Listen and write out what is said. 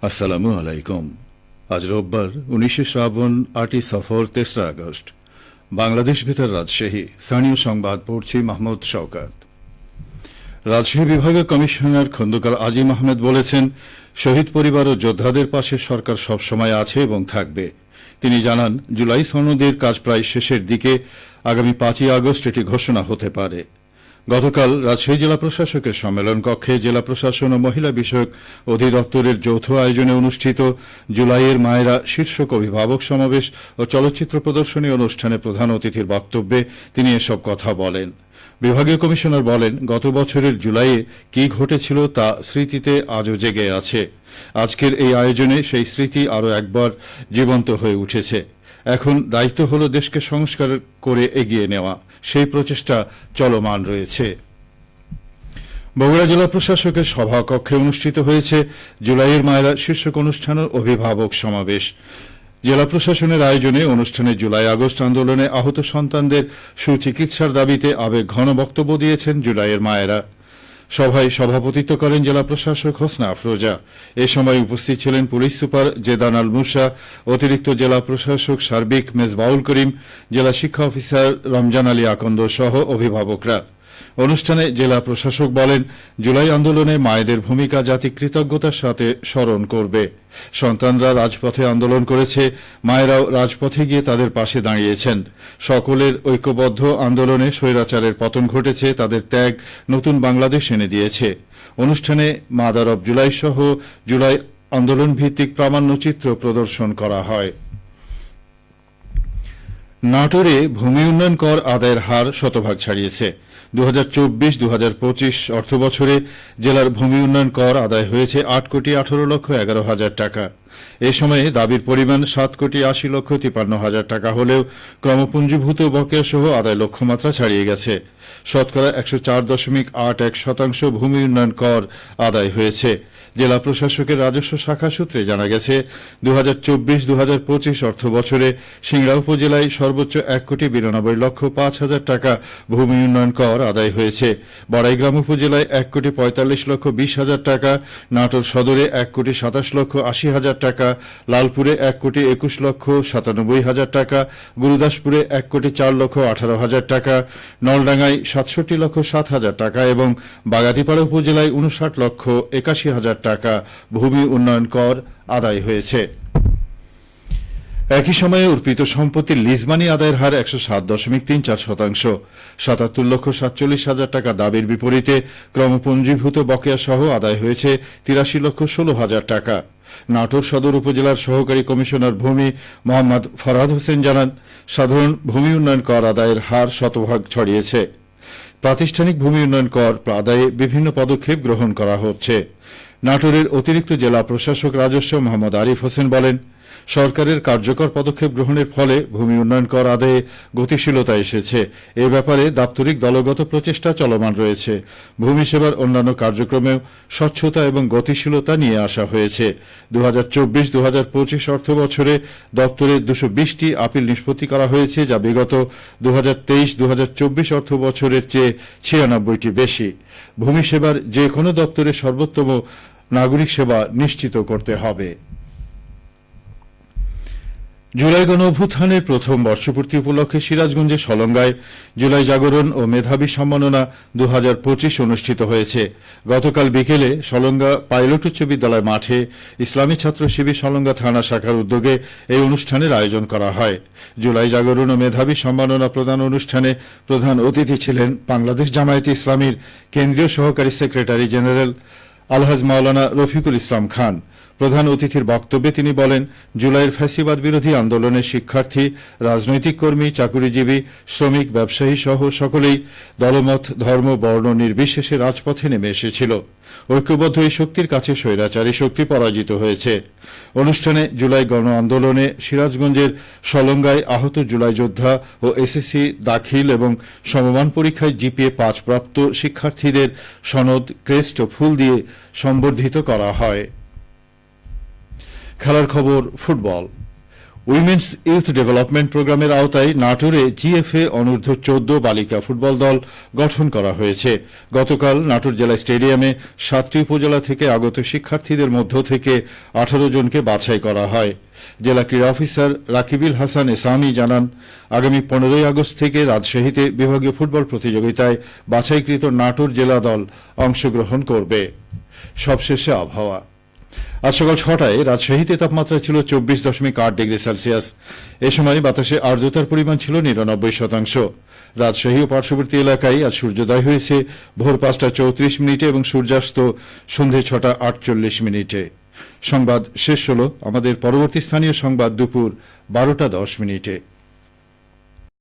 আসসালামু আলাইকুম। আজ রোববার 19 শ্রাবণ 8 সফর 3 আগস্ট। বাংলাদেশ বেতার রাজশাহী। স্থানীয় সংবাদ পড়ছি মাহমুদ শওকত। রাজশাহী বিভাগীয় কমিশনার খন্দকার আজিম আহমেদ বলেছেন, শহীদ পরিবার ও যোদ্ধাদের পাশে সরকার সবসময় আছে এবং থাকবে। তিনি জানান, জুলাই সনদের কাজ প্রায় শেষের দিকে। আগামী 5 আগস্ট এটি ঘোষণা হতে পারে। গতকাল রাজশাহী জেলা প্রশাসকের সম্মেলন কক্ষে জেলা প্রশাসন ও মহিলা বিষয়ক অধিদপ্তরের যৌথ আয়োজনে অনুষ্ঠিত জুলাইয়ের মায়েরা শীর্ষক অভিভাবক সমাবেশ ও চলচ্চিত্র প্রদর্শনী অনুষ্ঠানে প্রধান অতিথির বক্তব্যে তিনি এসব কথা বলেন। বিভাগীয় কমিশনার বলেন, গত বছরের জুলাইয়ে কি ঘটেছিল তা স্মৃতিতে আজও জেগে আছে। আজকের এই আয়োজনে সেই স্মৃতি আরও একবার জীবন্ত হয়ে উঠেছে। এখন দায়িত্ব হল দেশকে সংস্কার করে এগিয়ে নেওয়া। সেই প্রচেষ্টা চলমান রয়েছে। বগুড়া জেলা প্রশাসকের সভাকক্ষে অনুষ্ঠিত হয়েছে জুলাইয়ের মায়েরা শীর্ষক অনুষ্ঠান ও অভিভাবক সমাবেশ। জেলা প্রশাসনের আয়োজনে অনুষ্ঠানে জুলাই আগস্ট আন্দোলনে আহত সন্তানদের সুচিকিৎসার দাবিতে আবেগঘন বক্তব্য দিয়েছেন জুলাইয়ের মায়েরা। সভায় সভাপতিত্ব করেন জেলা প্রশাসক হোসনা আফরোজা। এ সময় উপস্থিত ছিলেন পুলিশ সুপার জেদান আল মুসা, অতিরিক্ত জেলা প্রশাসক সার্বিক মেজবাউল করিম, জেলা শিক্ষা অফিসার রমজান আলী আকন্দ সহ অভিভাবকরা। অনুষ্ঠানে জেলা প্রশাসক বলেন, জুলাই আন্দোলনে মায়েদের ভূমিকা জাতি কৃতজ্ঞতার সাথে স্মরণ করবে। সন্তানরা রাজপথে আন্দোলন করেছে, মায়েরাও রাজপথে গিয়ে তাদের পাশে দাঁড়িয়েছেন। সকলের ঐক্যবদ্ধ আন্দোলনে স্বৈরাচারের পতন ঘটেছে, তাদের ত্যাগ নতুন বাংলাদেশ এনে দিয়েছে। অনুষ্ঠানে মাদার অব জুলাই সহ জুলাই আন্দোলন ভিত্তিক প্রামাণ্যচিত্র প্রদর্শন করা হয়। নাটোরে ভূমি উন্নয়ন কর আদায়ের হার শতভাগ ছাড়িয়েছে। 2024-2025 অর্থবছরে জেলার ভূমি উন্নয়ন কর আদায় হয়েছে 8,18,11,000 টাকা। এ সময়ে দাবির পরিমাণ 7,80,53,000 টাকা হলেও ক্রমপুঞ্জীভূত বকেয়া সহ আদায় লক্ষ্যমাত্রা ছাড়িয়ে গেছে। শতকরা 104.81% ভূমি উন্নয়ন কর আদায় হয়েছে। জেলা প্রশাসকের রাজস্ব শাখা সূত্রে জানা গেছে, 2024-2025 অর্থ বছরে সিংড়া উপজেলায় সর্বোচ্চ 1,92,05,000 টাকা ভূমি উন্নয়ন কর আদায় হয়েছে। বড়াইগ্রাম উপজেলায় 1,45,20,000 টাকা, নাটোর সদরে 1,27,80,000 টাকা, লালপুরে 1,21,97,000 টাকা, গুরুদাসপুরে 1,04,18,000 টাকা, নলডাঙ্গায় 67,07,000 টাকা এবং বাগাতিপাড়া উপজেলায় 59,81,000 টাকা ভূমি উন্নয়ন কর আদায় হয়েছে। একই সময়ে অর্পিত সম্পত্তির লিজমানি আদায়ের হার 107.34%। 77,47,000 টাকা দাবির বিপরীতে ক্রমপুঞ্জীভূত বকেয়া সহ আদায় হয়েছে 83,16,000 টাকা। নাটোর সদর উপজেলার সহকারী কমিশনার ভূমি মোহাম্মদ ফরহাদ হোসেন জানান, সাধারণ ভূমি উন্নয়ন কর আদায়ের হার শতভাগ ছড়িয়েছে। প্রাতিষ্ঠানিক ভূমি উন্নয়ন কর আদায়ে বিভিন্ন পদক্ষেপ গ্রহণ করা হচ্ছে। নাটোরের অতিরিক্ত জেলা প্রশাসক রাজস্ব মোহাম্মদ আরিফ হোসেন বলেন, সরকারের কার্যকর পদক্ষেপ গ্রহণের ফলে ভূমি উন্নয়ন কর আদায়ে গতিশীলতা এসেছে। এ ব্যাপারে দাপ্তরিক দলগত প্রচেষ্টা চলমান রয়েছে। ভূমি সেবার অন্যান্য কার্যক্রমেও স্বচ্ছতা এবং গতিশীলতা নিয়ে আসা হয়েছে। 2024-2025 অর্থ বছরে দপ্তরে 220টি আপিল নিষ্পত্তি করা হয়েছে, যা বিগত 2023-2024 অর্থ বছরের চেয়ে 96টি বেশি। ভূমি সেবার যে কোনো দপ্তরে সর্বোত্তম নাগরিক সেবা নিশ্চিত করতে হবে। জুলাই গণ অভ্যুত্থানের প্রথম বর্ষপূর্তি উপলক্ষে সিরাজগঞ্জের সলঙ্গায় জুলাই জাগরণ ও মেধাবী সম্মাননা 2025 অনুষ্ঠিত হয়েছে। গতকাল বিকেলে সলঙ্গা পাইলট উচ্চ বিদ্যালয় মাঠে ইসলামী ছাত্র শিবির সলঙ্গা থানা শাখার উদ্যোগে এই অনুষ্ঠানের আয়োজন করা হয়। জুলাই জাগরণ ও মেধাবী সম্মাননা প্রদান অনুষ্ঠানে প্রধান অতিথি ছিলেন বাংলাদেশ জামায়াতে ইসলামীর কেন্দ্রীয় সহকারী সেক্রেটারি জেনারেল আলহাজ মাওলানা রফিকুল ইসলাম খান। প্রধান অতিথির বক্তব্যে তিনি বলেন, জুলাইয়ের ফ্যাসিবাদ বিরোধী আন্দোলনের শিক্ষার্থী, রাজনৈতিক কর্মী, চাকুরিজীবী, শ্রমিক, ব্যবসায়ী সহ সকলেই দলমত, ধর্ম, বর্ণ নির্বিশেষে রাজপথে নেমে এসেছিল। ঐক্যবদ্ধ এই শক্তির কাছে স্বৈরাচারী শক্তি পরাজিত হয়েছে। অনুষ্ঠানে জুলাই গণ আন্দোলনে সিরাজগঞ্জের সলঙ্গায় আহত জুলাই যোদ্ধা ও এসএসসি দাখিল এবং সমমান পরীক্ষায় জিপিএ 5 প্রাপ্ত শিক্ষার্থীদের সনদ, ক্রেস্ট ও ফুল দিয়ে সম্বর্ধিত করা হয়। খেলার খবর ফুটবল। উইমেন্স ইউথ ডেভেলপমেন্ট প্রোগ্রামের আওতায় নাটোরে জিএফএ অনূর্ধ্ব 14 বালিকা ফুটবল দল গঠন করা হয়েছে। গতকাল নাটোর জেলা স্টেডিয়ামে 7টি উপজেলা থেকে আগত শিক্ষার্থীদের মধ্য থেকে 18 জনকে বাছাই করা হয়। জেলা ক্রীড়া অফিসার রাকিবুল হাসান এসামি জানান, আগামী 15 আগস্ট থেকে রাজশাহীতে বিভাগীয় ফুটবল প্রতিযোগিতায় বাছাইকৃত নাটোর জেলা দল অংশগ্রহণ করবে। সবশেষে আবহাওয়া। আজ সকাল 6টায় রাজশাহীতে তাপমাত্রা ছিল 24.8 ডিগ্রি সেলসিয়াস। এ সময় বাতাসে আর্দ্রতার পরিমাণ ছিল 99%। রাজশাহী ও পার্শ্ববর্তী এলাকায় আজ সূর্যোদয় হয়েছে ভোর 5:34 এবং সূর্যাস্ত সন্ধে 6:48। সংবাদ শেষ হল। আমাদের পরবর্তী স্থানীয় সংবাদ দুপুর 12:10।